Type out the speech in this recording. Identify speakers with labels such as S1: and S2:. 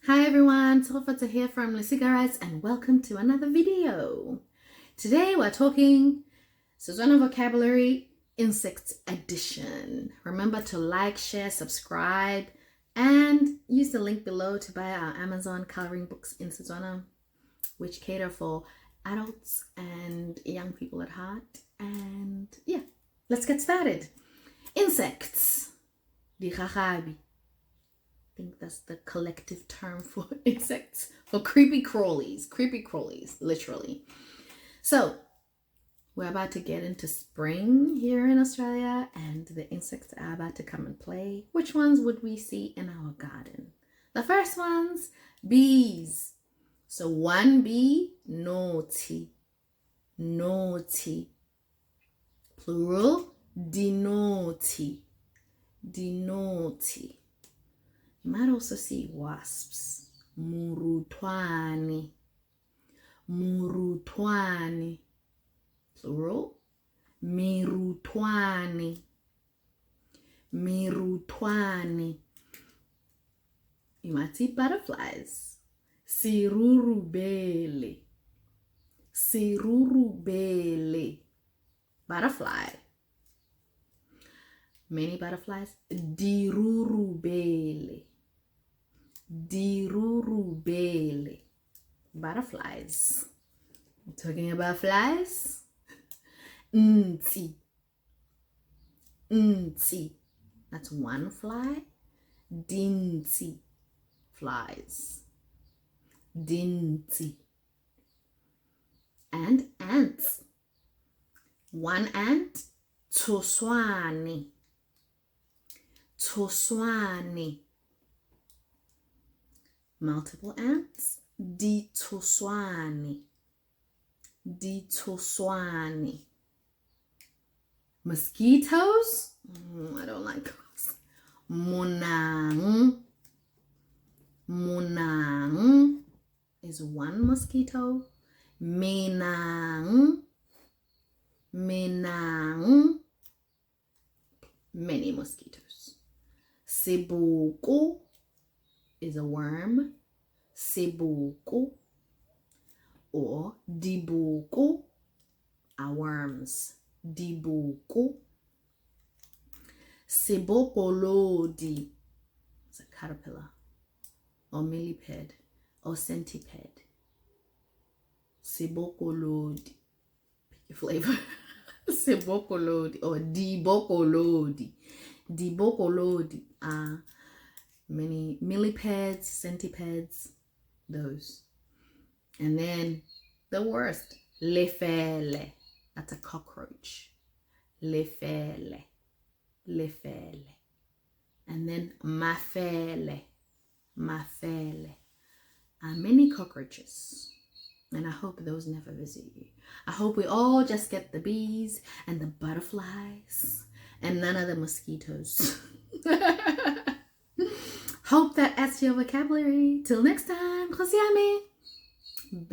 S1: Hi everyone, Tofata here from Lisigaras and welcome to another video. Today we're talking Setswana vocabulary insects edition. Remember to like, share, subscribe and use the link below to buy our Amazon coloring books in Setswana, which cater for adults and young people at heart. And yeah, let's get started. Insects. Digagabi. I think that's the collective term for insects, for creepy crawlies, literally. So we're about to get into spring here in Australia and the insects are about to come and play. Which ones would we see in our garden? The first ones, bees. So one bee, naughty, naughty. Plural, dinaughty, dinaughty. You might also see wasps. Murutwani. Murutwani. Plural. Mirutwani. Mirutwani. You might see butterflies. Sirurubele. Sirurubele. Butterfly. Many butterflies. Dirurubele. Dirurubele. Butterflies. I'm talking about flies. Nti. Nti. That's one fly. Dinti. Flies. Dinti. And ants. One ant. Toswani. Toswani. Multiple ants. Ditoswani. Ditoswani. Mosquitoes? I don't like those. Monang. Monang is one mosquito. Menang. Menang. Many mosquitoes. Seboko is a worm. Seboko or diboko are worms. Diboko. Sebokolodi is a caterpillar or millipede or centipede. Sebokolodi. Pick your flavor. Sebokolodi or dibokolodi. Dibokolodi are many millipedes, centipedes, those. And then the worst, lefele. That's a cockroach. Lefele. Lefele. And then mafele. Mafele. Many cockroaches. And I hope those never visit you. I hope we all just get the bees and the butterflies and none of the mosquitoes. Hope that adds to your vocabulary. Till next time, Kosiame.